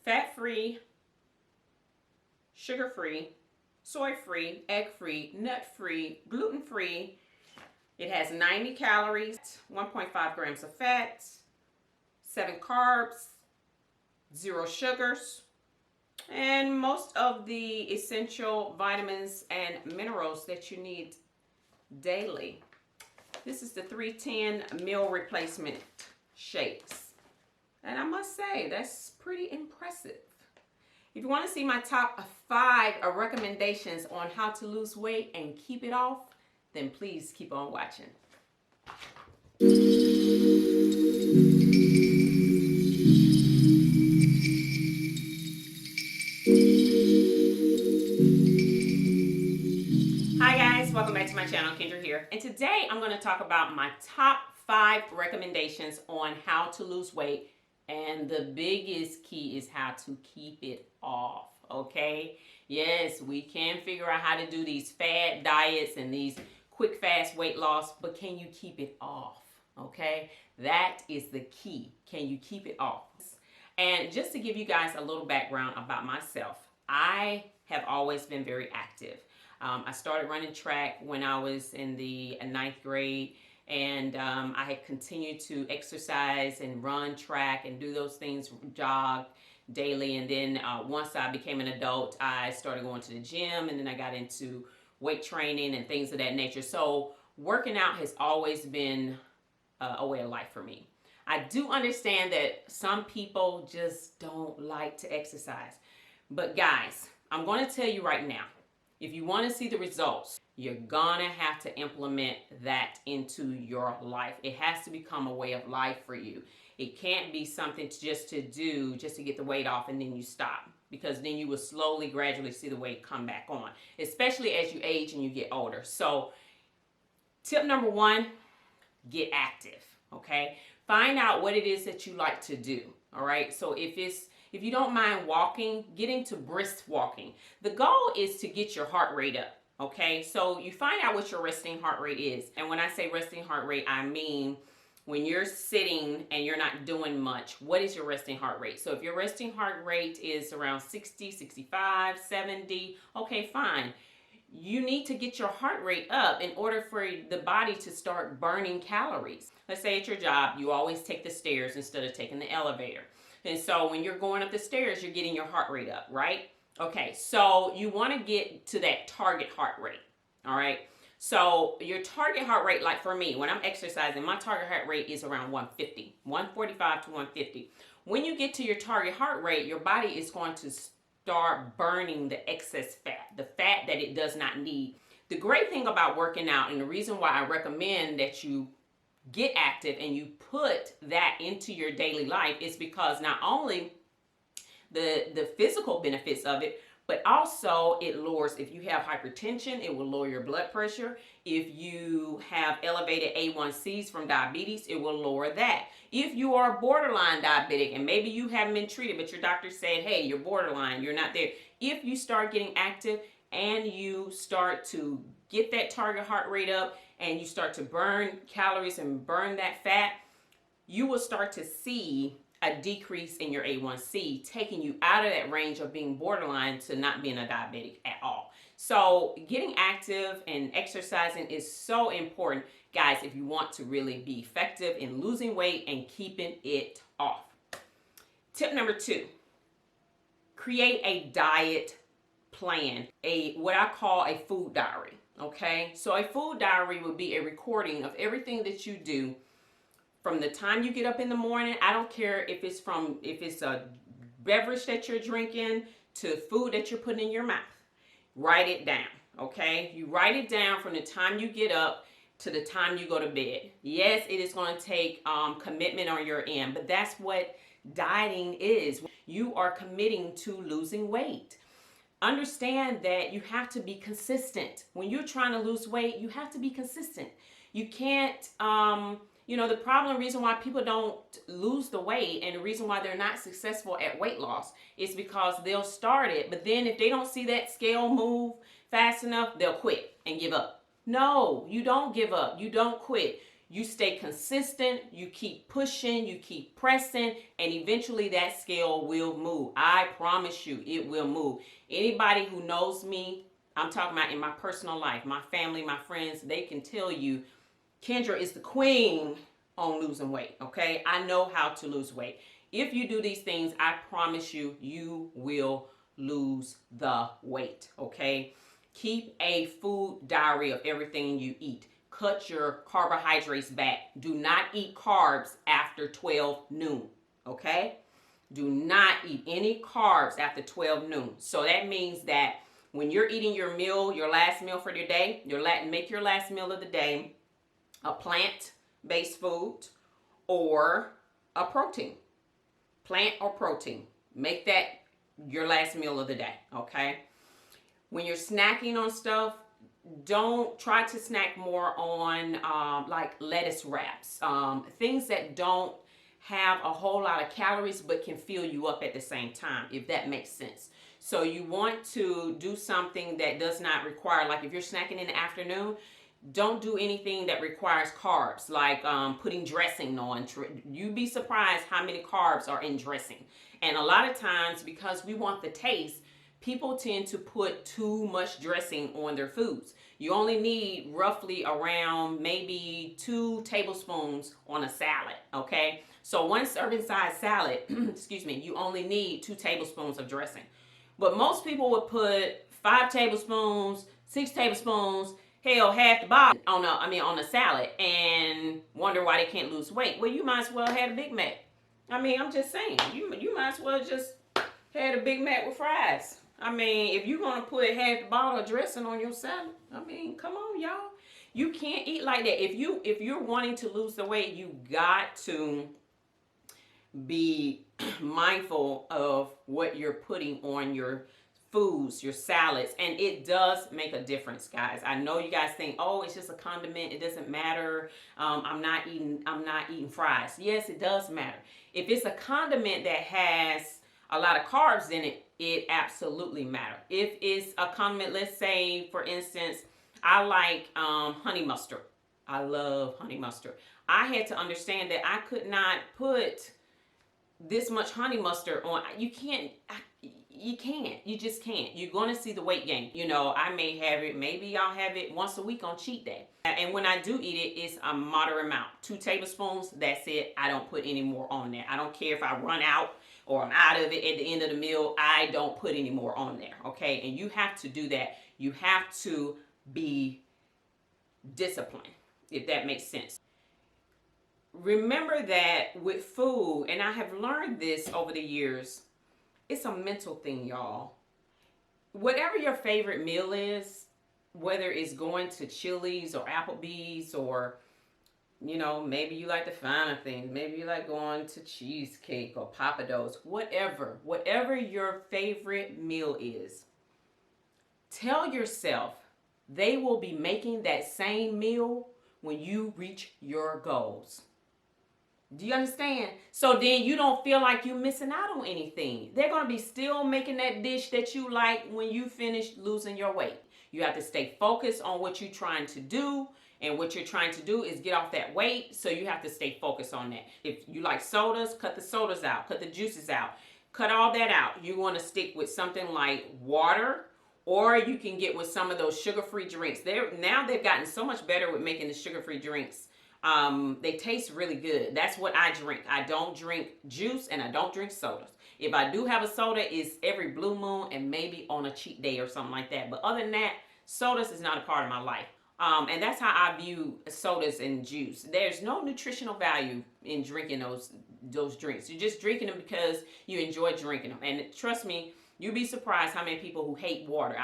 fat-free, sugar-free, soy-free, egg-free, nut-free, gluten-free. It has 90 calories, 1.5 grams of fat, 7 carbs, 0 sugars, and most of the essential vitamins and minerals that you need daily. This is the 310 meal replacement shakes. And I must say, that's pretty impressive. If you want to see my top 5 recommendations on how to lose weight and keep it off, then please keep on watching. Hi guys, welcome back to my channel. Kendra here. And today I'm going to talk about my top 5 recommendations on how to lose weight. And the biggest key is how to keep it off, okay? Yes, we can figure out how to do these fad diets and these quick, fast weight loss, but can you keep it off, okay? That is the key. Can you keep it off? And just to give you guys a little background about myself, I have always been very active. I started running track when I was in the 9th grade, and I had continued to exercise and run track and do those things, jog daily. And then once I became an adult, I started going to the gym, and then I got into weight training and things of that nature. So working out has always been a way of life for me. I do understand that some people just don't like to exercise. But guys, I'm going to tell you right now, if you want to see the results, you're going to have to implement that into your life. It has to become a way of life for you. It can't be something just to do, just to get the weight off and then you stop. Because then you will slowly, gradually see the weight come back on, especially as you age and you get older. So tip number 1, get active, okay? Find out what it is that you like to do, all right? So if you don't mind walking, get into brisk walking. The goal is to get your heart rate up, okay? So you find out what your resting heart rate is. And when I say resting heart rate, I mean when you're sitting and you're not doing much, what is your resting heart rate? So if your resting heart rate is around 60, 65, 70, okay, fine. You need to get your heart rate up in order for the body to start burning calories. Let's say at your job, you always take the stairs instead of taking the elevator. And so when you're going up the stairs, you're getting your heart rate up, right? Okay, so you want to get to that target heart rate, all right? So your target heart rate, like for me, when I'm exercising, my target heart rate is around 150, 145 to 150. When you get to your target heart rate, your body is going to start burning the excess fat, the fat that it does not need. The great thing about working out, and the reason why I recommend that you get active and you put that into your daily life, is because not only the physical benefits of it, but also it lowers, if you have hypertension, it will lower your blood pressure. If you have elevated A1Cs from diabetes, it will lower that. If you are borderline diabetic and maybe you haven't been treated, but your doctor said, hey, you're borderline, you're not there. If you start getting active and you start to get that target heart rate up and you start to burn calories and burn that fat, you will start to see a decrease in your A1C, taking you out of that range of being borderline to not being a diabetic at all. So getting active and exercising is so important, guys, if you want to really be effective in losing weight and keeping it off. Tip number 2, create a diet plan, what I call a food diary, okay? So a food diary would be a recording of everything that you do from the time you get up in the morning. I don't care if it's a beverage that you're drinking to food that you're putting in your mouth. Write it down, okay? You write it down from the time you get up to the time you go to bed. Yes, it is going to take commitment on your end, but that's what dieting is. You are committing to losing weight. Understand that you have to be consistent. When you're trying to lose weight, you have to be consistent. You can't, the reason why people don't lose the weight and the reason why they're not successful at weight loss is because they'll start it, but then if they don't see that scale move fast enough, they'll quit and give up. No, you don't give up. You don't quit. You stay consistent, you keep pushing, you keep pressing, and eventually that scale will move. I promise you, it will move. Anybody who knows me, I'm talking about in my personal life, my family, my friends, they can tell you Kendra is the queen on losing weight, okay? I know how to lose weight. If you do these things, I promise you, you will lose the weight, okay? Keep a food diary of everything you eat. Cut your carbohydrates back. Do not eat carbs after 12 noon, okay? Do not eat any carbs after 12 noon. So that means that when you're eating your meal, your last meal for your day, make your last meal of the day a plant-based food or a protein. Plant or protein. Make that your last meal of the day, okay? When you're snacking on stuff, don't try to snack more on like lettuce wraps. Things that don't have a whole lot of calories but can fill you up at the same time, if that makes sense. So you want to do something that does not require, like if you're snacking in the afternoon, don't do anything that requires carbs, like putting dressing on. You'd be surprised how many carbs are in dressing. And a lot of times, because we want the taste, people tend to put too much dressing on their foods. You only need roughly around maybe 2 tablespoons on a salad, okay? So one serving size salad, excuse me, you only need 2 tablespoons of dressing. But most people would put 5 tablespoons, 6 tablespoons, hell, half the bottle on a salad and wonder why they can't lose weight. Well, you might as well have a Big Mac. I mean, I'm just saying, you might as well just had a Big Mac with fries. I mean, if you're gonna put half the bottle of dressing on your salad, I mean, come on, y'all. You can't eat like that. If you're wanting to lose the weight, you got to be mindful of what you're putting on your foods, your salads, and it does make a difference, guys. I know you guys think, oh, it's just a condiment, it doesn't matter. I'm not eating fries. Yes, it does matter. If it's a condiment that has a lot of carbs in it, it absolutely matters. If it's a condiment, let's say, for instance, I like honey mustard. I love honey mustard. I had to understand that I could not put this much honey mustard on. You can't. You just can't. You're going to see the weight gain. You know, I may have it, maybe I'll have it once a week on cheat day. And when I do eat it, it's a moderate amount. 2 tablespoons, that's it. I don't put any more on there. I don't care if I run out or I'm out of it at the end of the meal. I don't put any more on there, okay? And you have to do that. You have to be disciplined, if that makes sense. Remember that with food, and I have learned this over the years, it's a mental thing, y'all. Whatever your favorite meal is, whether it's going to Chili's or Applebee's or, you know, maybe you like the finer things. Maybe you like going to cheesecake or Papa Do's. Whatever your favorite meal is, tell yourself they will be making that same meal when you reach your goals. Do you understand? So then you don't feel like you're missing out on anything. They're going to be still making that dish that you like when you finish losing your weight. You have to stay focused on what you're trying to do. And what you're trying to do is get off that weight. So you have to stay focused on that. If you like sodas, cut the sodas out. Cut the juices out. Cut all that out. You want to stick with something like water. Or you can get with some of those sugar-free drinks. Now they've gotten so much better with making the sugar-free drinks. They taste really good. That's what I drink. I don't drink juice and I don't drink sodas. If I do have a soda, it's every blue moon and maybe on a cheat day or something like that. But other than that, sodas is not a part of my life. And that's how I view sodas and juice. There's no nutritional value in drinking those drinks. You're just drinking them because you enjoy drinking them. And trust me, you'd be surprised how many people who hate water.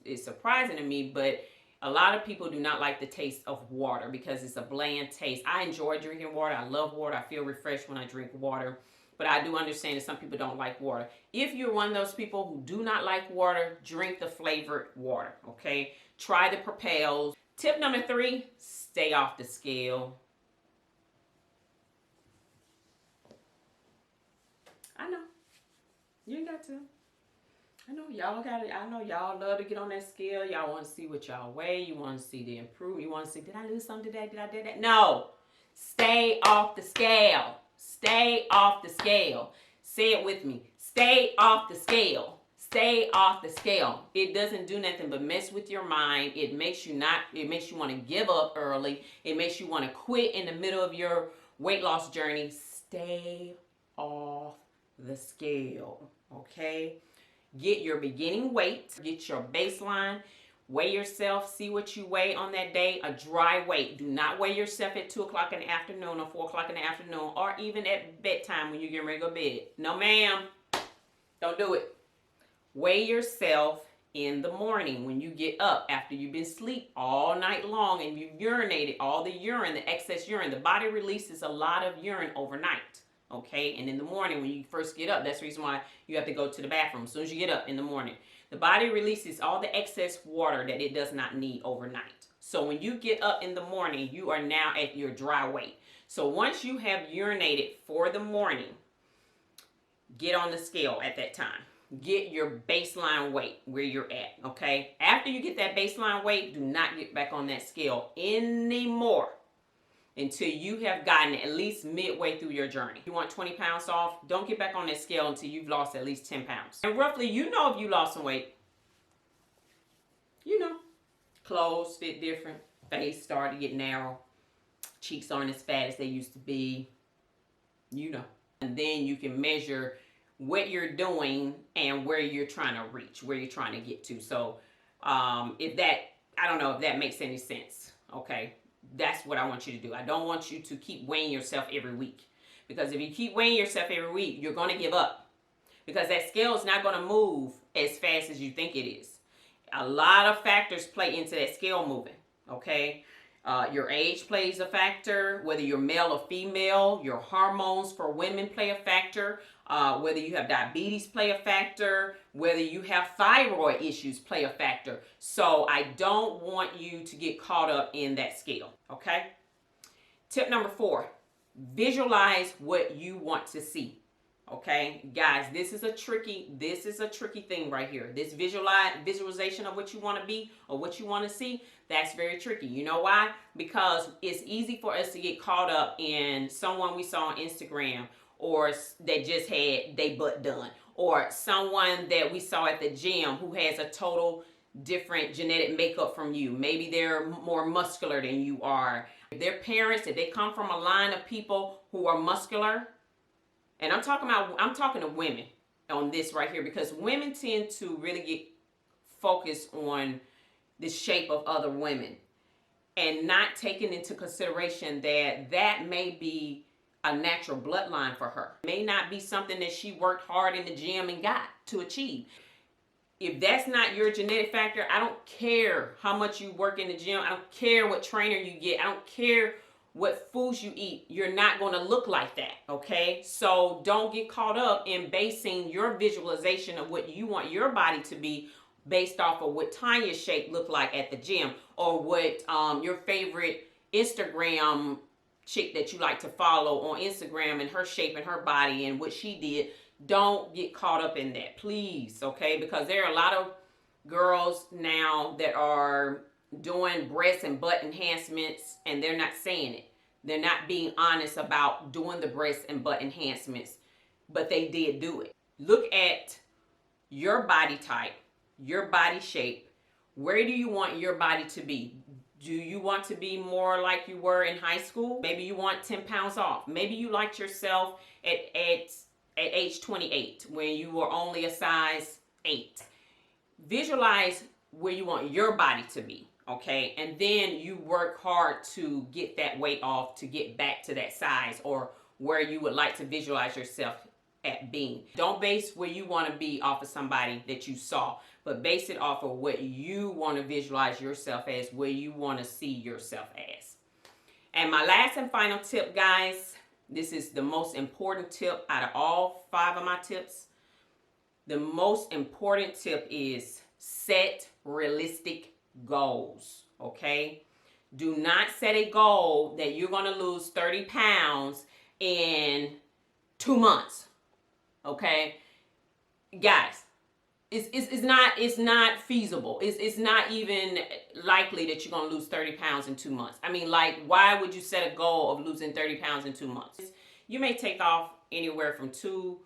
It's surprising to me, but a lot of people do not like the taste of water because it's a bland taste. I enjoy drinking water. I love water. I feel refreshed when I drink water. But I do understand that some people don't like water. If you're one of those people who do not like water, drink the flavored water, okay? Try the Propels. Tip number 3, stay off the scale. I know. You ain't got to. I know y'all got it. I know y'all love to get on that scale. Y'all want to see what y'all weigh. You want to see the improvement. You want to see, did I lose something today? Did I do that? No. Stay off the scale. Stay off the scale. Say it with me. Stay off the scale. Stay off the scale. It doesn't do nothing but mess with your mind. It makes you want to give up early. It makes you want to quit in the middle of your weight loss journey. Stay off the scale. Okay? Get your beginning weight. Get your baseline. Weigh yourself. See what you weigh on that day. A dry weight. Do not weigh yourself at 2 o'clock in the afternoon or 4 o'clock in the afternoon or even at bedtime when you're getting ready to go to bed. No, ma'am. Don't do it. Weigh yourself in the morning when you get up after you've been asleep all night long and you've urinated all the urine, the excess urine. The body releases a lot of urine overnight. Okay, and in the morning when you first get up, that's the reason why you have to go to the bathroom as soon as you get up in the morning. The body releases all the excess water that it does not need overnight. So when you get up in the morning, you are now at your dry weight. So once you have urinated for the morning, get on the scale at that time. Get your baseline weight where you're at, okay? After you get that baseline weight, do not get back on that scale anymore until you have gotten at least midway through your journey. If you want 20 pounds off, don't get back on that scale until you've lost at least 10 pounds. And roughly, you know if you lost some weight. You know, clothes fit different, face started to get narrow, cheeks aren't as fat as they used to be, you know. And then you can measure what you're doing and where you're trying to reach, where you're trying to get to. So I don't know if that makes any sense, okay? That's what I want you to do. I don't want you to keep weighing yourself every week. Because if you keep weighing yourself every week, you're going to give up. Because that scale is not going to move as fast as you think it is. A lot of factors play into that scale moving, okay? Your age plays a factor, whether you're male or female. Your hormones for women play a factor. Whether you have diabetes play a factor. Whether you have thyroid issues play a factor. So I don't want you to get caught up in that scale, okay? Tip number 4, visualize what you want to see. Okay, guys, this is a tricky thing right here. This visualization of what you want to be or what you want to see, that's very tricky. You know why? Because it's easy for us to get caught up in someone we saw on Instagram or that just had their butt done, or someone that we saw at the gym who has a total different genetic makeup from you. Maybe they're more muscular than you are. If their parents, if they come from a line of people who are muscular, and I'm talking to women on this right here, because women tend to really get focused on the shape of other women and not taking into consideration that that may be a natural bloodline for her. It may not be something that she worked hard in the gym and got to achieve. If that's not your genetic factor, I don't care how much you work in the gym. I don't care what trainer you get. I don't care what foods you eat. You're not going to look like that, okay? So don't get caught up in basing your visualization of what you want your body to be based off of what Tanya's shape looked like at the gym, or what your favorite Instagram chick that you like to follow on Instagram and her shape and her body and what she did. Don't get caught up in that, please, okay? Because there are a lot of girls now that are doing breast and butt enhancements and they're not saying it. They're not being honest about doing the breast and butt enhancements, but they did do it. Look at your body type, your body shape. Where do you want your body to be? Do you want to be more like you were in high school? Maybe you want 10 pounds off. Maybe you liked yourself at age 28 when you were only a size 8. Visualize where you want your body to be, okay? And then you work hard to get that weight off, to get back to that size or where you would like to visualize yourself at being. Don't base where you want to be off of somebody that you saw, but base it off of what you want to visualize yourself as, where you want to see yourself as. And my last and final tip, guys, this is the most important tip out of all 5 of my tips. The most important tip is set realistic goals, okay? Do not set a goal that you're going to lose 30 pounds in 2 months, okay? Guys, it's not feasible. It's not even likely that you're gonna lose 30 pounds in 2 months. I mean, like, why would you set a goal of losing 30 pounds in 2 months? You may take off anywhere from 2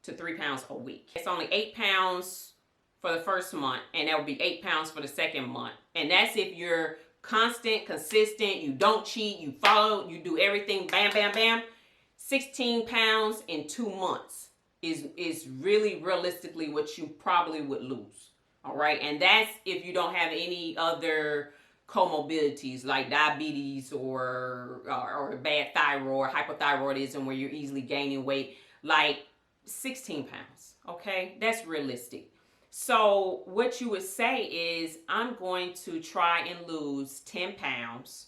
to 3 pounds a week. It's only 8 pounds for the first month, and that will be 8 pounds for the second month. And that's if you're constant, consistent, you don't cheat, you follow, you do everything, bam, bam, bam. 16 pounds in 2 months is really realistically what you probably would lose. All right. And that's if you don't have any other comorbidities like diabetes or bad thyroid, hypothyroidism, where you're easily gaining weight, like 16 pounds. Okay. That's realistic. So what you would say is, I'm going to try and lose 10 pounds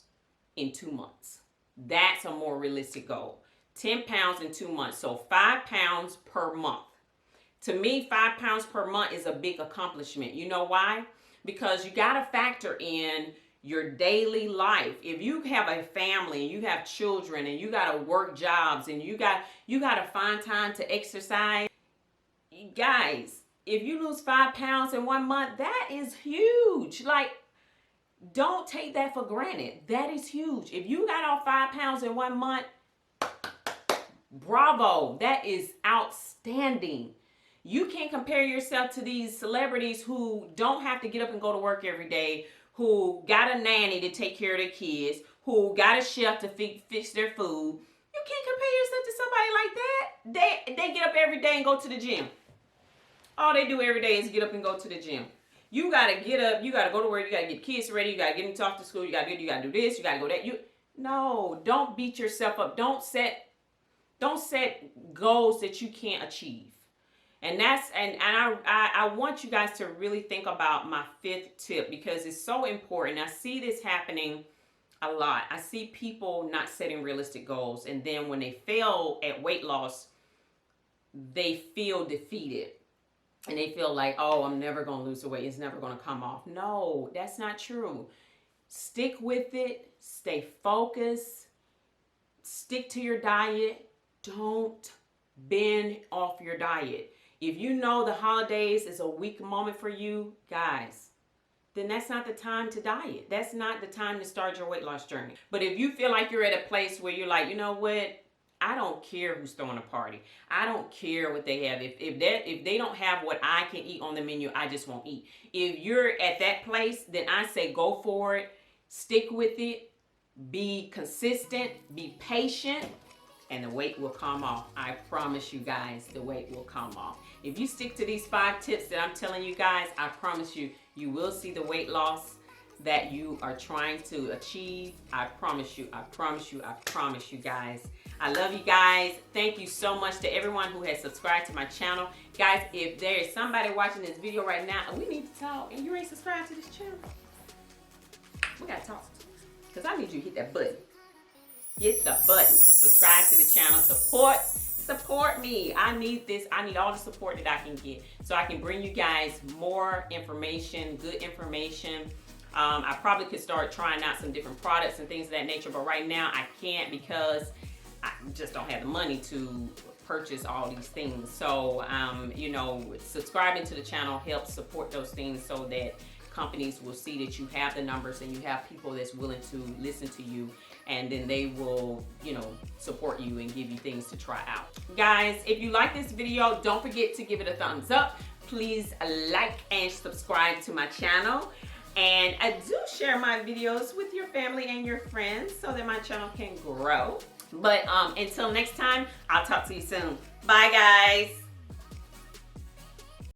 in 2 months. That's a more realistic goal. 10 pounds in 2 months. So 5 pounds per month. To me, 5 pounds per month is a big accomplishment. You know why? Because you got to factor in your daily life. If you have a family and you have children and you got to work jobs and you got to find time to exercise, guys, if you lose 5 pounds in 1 month, that is huge. Like, don't take that for granted. That is huge. If you got off 5 pounds in 1 month, bravo. That is outstanding. You can't compare yourself to these celebrities who don't have to get up and go to work every day, who got a nanny to take care of their kids, who got a chef to fix their food. You can't compare yourself to somebody like that. They get up every day and go to the gym. All they do every day is get up and go to the gym. You got to get up, you got to go to work, you got to get kids ready, you got to get them off to school, you got to do this, you got to go that. No, don't beat yourself up. Don't set goals that you can't achieve. And I want you guys to really think about my 5th tip, because it's so important. I see this happening a lot. I see people not setting realistic goals, and then when they fail at weight loss, they feel defeated. And they feel like, oh, I'm never going to lose the weight. It's never going to come off. No, that's not true. Stick with it. Stay focused. Stick to your diet. Don't bend off your diet. If you know the holidays is a weak moment for you, guys, then that's not the time to diet. That's not the time to start your weight loss journey. But if you feel like you're at a place where you're like, you know what? I don't care who's throwing a party. I don't care what they have. If they don't have what I can eat on the menu, I just won't eat. If you're at that place, then I say go for it. Stick with it. Be consistent. Be patient. And the weight will come off. I promise you guys, the weight will come off. If you stick to these 5 tips that I'm telling you guys, I promise you, you will see the weight loss that you are trying to achieve. I promise you, I promise you, I promise you guys. I love you guys. Thank you so much to everyone who has subscribed to my channel. Guys, if there is somebody watching this video right now and we need to talk and you ain't subscribed to this channel, we gotta talk. Because I need you to hit that button. Hit the button. Subscribe to the channel. Support me. I need this. I need all the support that I can get so I can bring you guys more information, good information. I probably could start trying out some different products and things of that nature, but right now I can't because I just don't have the money to purchase all these things. So, you know, subscribing to the channel helps support those things so that companies will see that you have the numbers and you have people that's willing to listen to you, and then they will, you know, support you and give you things to try out. Guys, if you like this video, don't forget to give it a thumbs up. Please like and subscribe to my channel. And I do share my videos with your family and your friends so that my channel can grow. But until next time, I'll talk to you soon. Bye, guys.